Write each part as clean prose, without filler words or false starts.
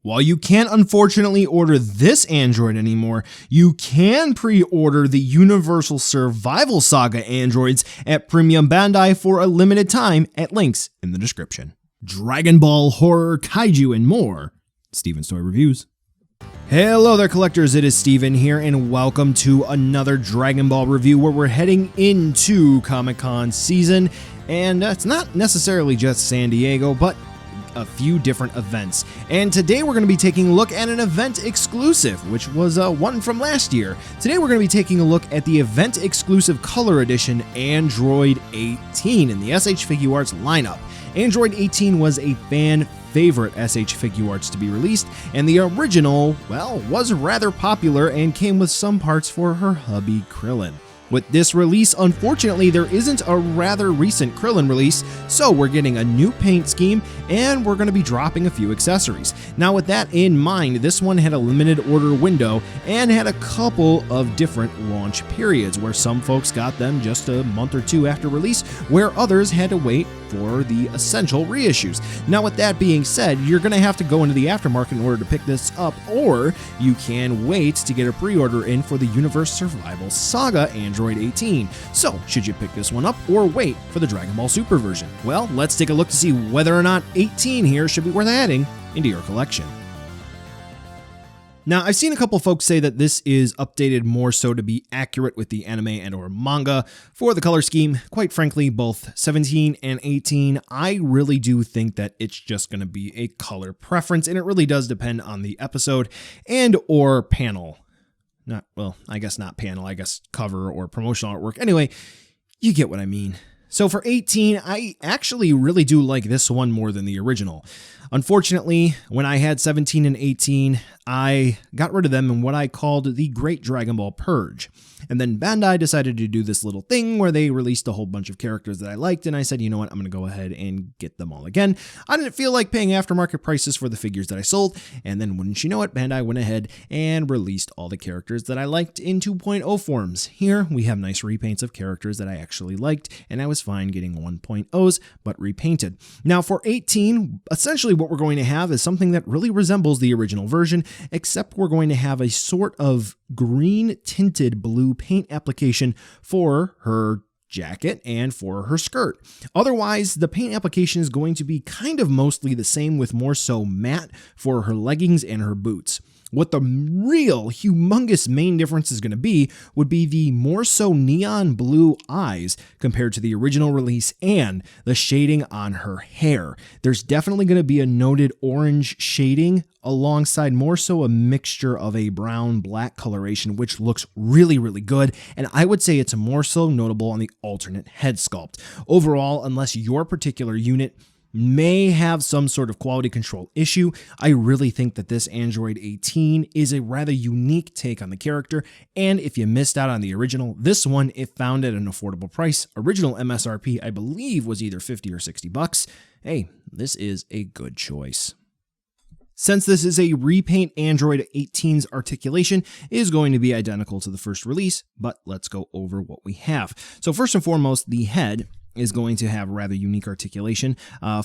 While you can't unfortunately order this android anymore, you can pre-order the Universal Survival Saga androids at Premium Bandai for a limited time at links in the description. Dragon Ball, horror, kaiju, and more. Steven's Toy Reviews. Hello there collectors, it is Steven here and welcome to another Dragon Ball review where we're heading into Comic-Con season, and it's not necessarily just San Diego, but a few different events. And today we're going to be taking a look at an event exclusive, which was one from last year. Today we're going to be taking a look at the event exclusive color edition Android 18 in the SH Figuarts lineup. Android 18 was a fan favorite SH Figuarts to be released, and the original, well, was rather popular and came with some parts for her hubby Krillin. With this release, unfortunately, there isn't a rather recent Krillin release, so we're getting a new paint scheme and we're going to be dropping a few accessories. Now with that in mind, this one had a limited order window and had a couple of different launch periods where some folks got them just a month or two after release, where others had to wait for the essential reissues. Now with that being said, you're going to have to go into the aftermarket in order to pick this up, or you can wait to get a pre-order in for the Universe Survival Saga Android 18. So, should you pick this one up or wait for the Dragon Ball Super version? Well, let's take a look to see whether or not 18 here should be worth adding into your collection. Now, I've seen a couple folks say that this is updated more so to be accurate with the anime and or manga. For the color scheme, quite frankly, both 17 and 18, I really do think that it's just going to be a color preference, and it really does depend on the episode and or panel. I guess not panel, I guess cover or promotional artwork. Anyway, you get what I mean. So for 18, I actually really do like this one more than the original. Unfortunately, when I had 17 and 18, I got rid of them in what I called the Great Dragon Ball Purge. And then Bandai decided to do this little thing where they released a whole bunch of characters that I liked, and I said, you know what, I'm going to go ahead and get them all again. I didn't feel like paying aftermarket prices for the figures that I sold, and then wouldn't you know it, Bandai went ahead and released all the characters that I liked in 2.0 forms. Here, we have nice repaints of characters that I actually liked, and I was fine getting 1.0s, but repainted. Now for 18, essentially what we're going to have is something that really resembles the original version, except we're going to have a sort of green tinted blue paint application for her jacket and for her skirt. Otherwise, the paint application is going to be kind of mostly the same, with more so matte for her leggings and her boots. What the real humongous main difference is going to be would be the more so neon blue eyes compared to the original release, and the shading on her hair. There's definitely going to be a noted orange shading alongside more so a mixture of a brown black coloration, which looks really, really good. And I would say it's more so notable on the alternate head sculpt. Overall, unless your particular unit may have some sort of quality control issue, I really think that this Android 18 is a rather unique take on the character, and if you missed out on the original, this one, if found at an affordable price, original MSRP I believe was either 50 or 60 bucks, hey, this is a good choice. Since this is a repaint, Android 18's articulation is going to be identical to the first release, but let's go over what we have. So first and foremost, the head is going to have rather unique articulation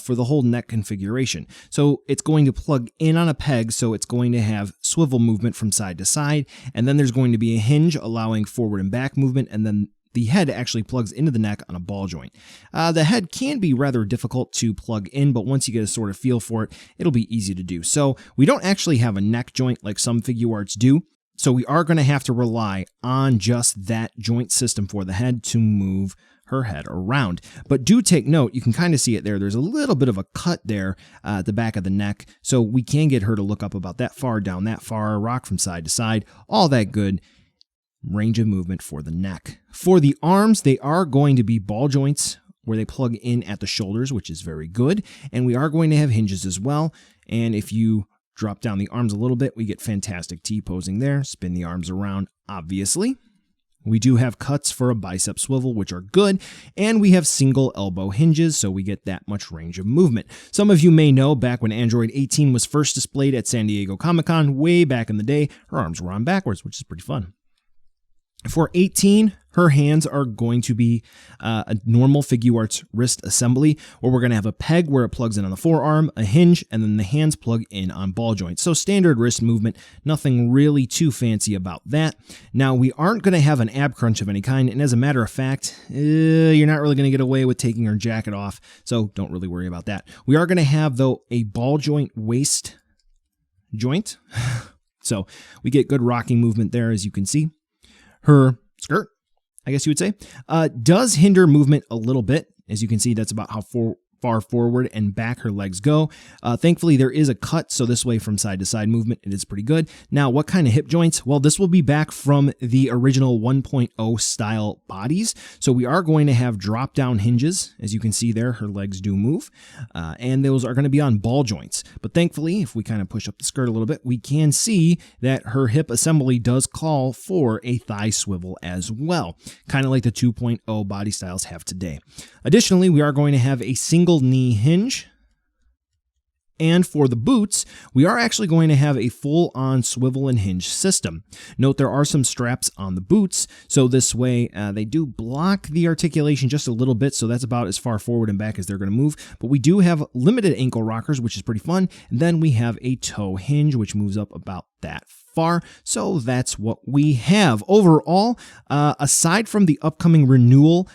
for the whole neck configuration. So it's going to plug in on a peg, so it's going to have swivel movement from side to side, and then there's going to be a hinge allowing forward and back movement, and then the head actually plugs into the neck on a ball joint. The head can be rather difficult to plug in, but once you get a sort of feel for it, it'll be easy to do. So we don't actually have a neck joint like some Figuarts do, so we are going to have to rely on just that joint system for the head to move her head around. But do take note, you can kind of see it there. There's a little bit of a cut there at the back of the neck, so we can get her to look up about that far, down that far, rock from side to side, all that good range of movement for the neck. For the arms, they are going to be ball joints where they plug in at the shoulders, which is very good, and we are going to have hinges as well. And if you drop down the arms a little bit, we get fantastic T-posing there. Spin the arms around, obviously. We do have cuts for a bicep swivel, which are good, and we have single elbow hinges, so we get that much range of movement. Some of you may know, back when Android 18 was first displayed at San Diego Comic-Con, way back in the day, her arms were on backwards, which is pretty fun. For 18, her hands are going to be a normal Figuarts wrist assembly, where we're going to have a peg where it plugs in on the forearm, a hinge, and then the hands plug in on ball joints. So standard wrist movement, nothing really too fancy about that. Now, we aren't going to have an ab crunch of any kind, and as a matter of fact, you're not really going to get away with taking her jacket off, so don't really worry about that. We are going to have, though, a ball joint waist joint, so we get good rocking movement there, as you can see. Her skirt, I guess you would say, does hinder movement a little bit. As you can see, that's about how far forward and back her legs go. Thankfully, there is a cut, so this way from side to side movement, it is pretty good. Now, what kind of hip joints? Well, this will be back from the original 1.0 style bodies. So we are going to have drop down hinges. As you can see there, her legs do move, and those are going to be on ball joints. But thankfully, if we kind of push up the skirt a little bit, we can see that her hip assembly does call for a thigh swivel as well, kind of like the 2.0 body styles have today. Additionally, we are going to have a single knee hinge. And for the boots, we are actually going to have a full-on swivel and hinge system. Note there are some straps on the boots, so this way they do block the articulation just a little bit, so that's about as far forward and back as they're going to move. But we do have limited ankle rockers, which is pretty fun. And then we have a toe hinge, which moves up about that far. So that's what we have. Overall, aside from the upcoming renewal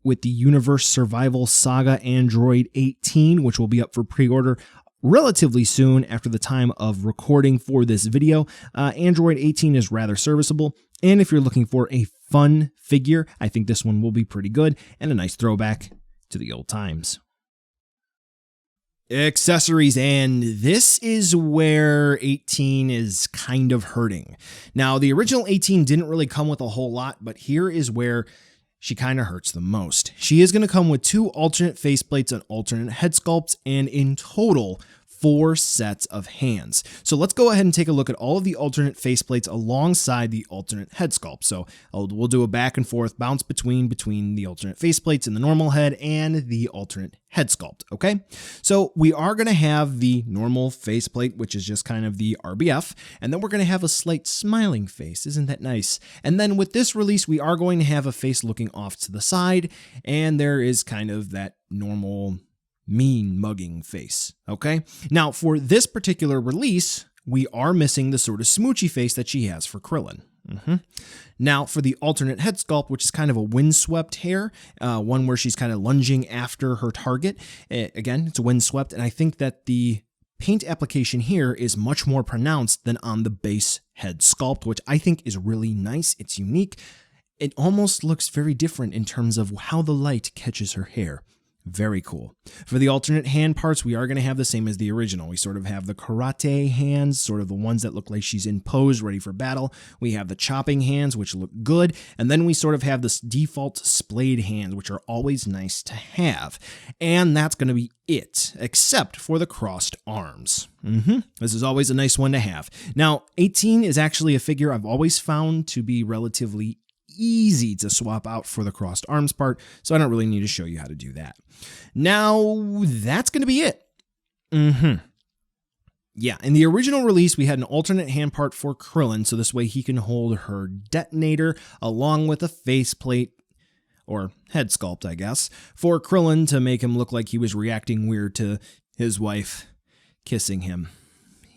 with the Universe Survival Saga Android 18, which will be up for pre-order relatively soon after the time of recording for this video. Android 18 is rather serviceable, and if you're looking for a fun figure, I think this one will be pretty good and a nice throwback to the old times. Accessories, and this is where 18 is kind of hurting. Now, the original 18 didn't really come with a whole lot, but here is where she kind of hurts the most. She is going to come with 2 alternate faceplates and alternate head sculpts, and in total, 4 sets of hands. So let's go ahead and take a look at all of the alternate faceplates alongside the alternate head sculpt. So we'll do a back and forth bounce between the alternate faceplates and the normal head and the alternate head sculpt, okay? So we are going to have the normal faceplate, which is just kind of the RBF, and then we're going to have a slight smiling face. Isn't that nice? And then with this release, we are going to have a face looking off to the side, and there is kind of that normal mean mugging face, okay? Now, for this particular release, we are missing the sort of smoochy face that she has for Krillin. Now, for the alternate head sculpt, which is kind of a windswept hair, one where she's kind of lunging after her target. Again, it's a windswept, and I think that the paint application here is much more pronounced than on the base head sculpt, which I think is really nice. It's unique. It almost looks very different in terms of how the light catches her hair. Very cool. For the alternate hand parts, we are going to have the same as the original. We sort of have the karate hands, sort of the ones that look like she's in pose, ready for battle. We have the chopping hands, which look good. And then we sort of have this default splayed hands, which are always nice to have. And that's going to be it, except for the crossed arms. This is always a nice one to have. Now, 18 is actually a figure I've always found to be relatively easy to swap out for the crossed arms part, so I don't really need to show you how to do that. Now, that's going to be it. Yeah, in the original release, we had an alternate hand part for Krillin, so this way he can hold her detonator along with a faceplate, or head sculpt, I guess, for Krillin to make him look like he was reacting weird to his wife kissing him.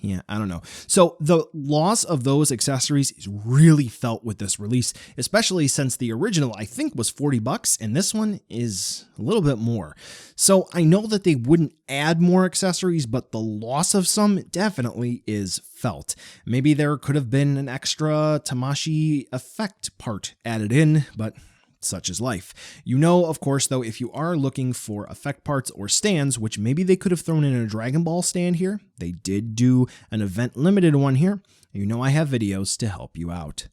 Yeah, I don't know. So the loss of those accessories is really felt with this release, especially since the original, I think, was $40, and this one is a little bit more. So I know that they wouldn't add more accessories, but the loss of some definitely is felt. Maybe there could have been an extra Tamashii effect part added in, but such is life. You know, of course, though, if you are looking for effect parts or stands, which maybe they could have thrown in a Dragon Ball stand here, they did do an event limited one here. You know I have videos to help you out.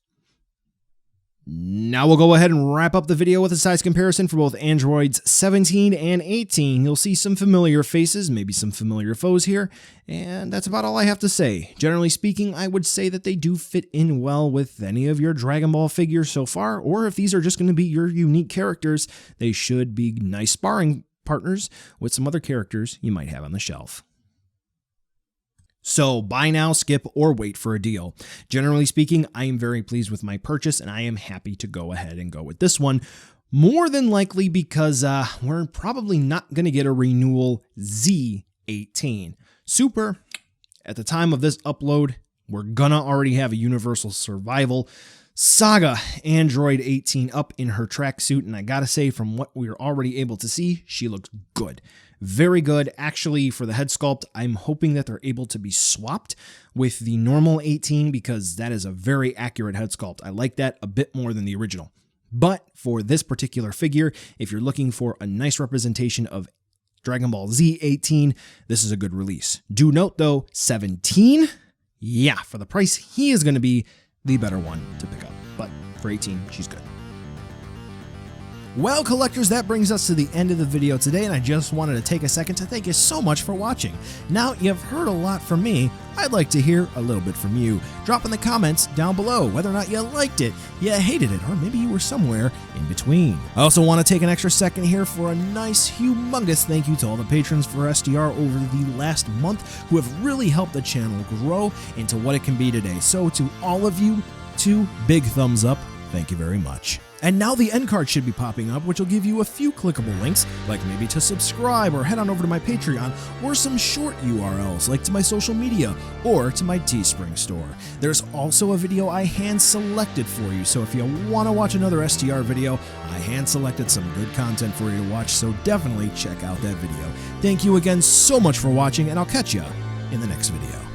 Now we'll go ahead and wrap up the video with a size comparison for both Androids 17 and 18. You'll see some familiar faces, maybe some familiar foes here, and that's about all I have to say. Generally speaking, I would say that they do fit in well with any of your Dragon Ball figures so far, or if these are just going to be your unique characters, they should be nice sparring partners with some other characters you might have on the shelf. So buy now, skip, or wait for a deal. Generally speaking, I am very pleased with my purchase and I am happy to go ahead and go with this one. More than likely because we're probably not going to get a renewal Z18. Super, at the time of this upload, we're gonna already have a Universal Survival Saga Android 18 up in her tracksuit, and I gotta say, from what we're already able to see, she looks good. Very good. Actually, for the head sculpt, I'm hoping that they're able to be swapped with the normal 18 because that is a very accurate head sculpt. I like that a bit more than the original. But for this particular figure, if you're looking for a nice representation of Dragon Ball Z 18, this is a good release. Do note though, 17, yeah, for the price, he is going to be the better one to pick up. But for 18, she's good. Well, collectors, that brings us to the end of the video today, and I just wanted to take a second to thank you so much for watching. Now, you've heard a lot from me. I'd like to hear a little bit from you. Drop in the comments down below whether or not you liked it, you hated it, or maybe you were somewhere in between. I also want to take an extra second here for a nice, humongous thank you to all the patrons for SDR over the last month who have really helped the channel grow into what it can be today. So to all of you, 2 big thumbs up. Thank you very much. And now the end card should be popping up, which will give you a few clickable links, like maybe to subscribe or head on over to my Patreon, or some short URLs like to my social media or to my Teespring store. There's also a video I hand selected for you, so if you want to watch another STR video, I hand selected some good content for you to watch, so definitely check out that video. Thank you again so much for watching, and I'll catch you in the next video.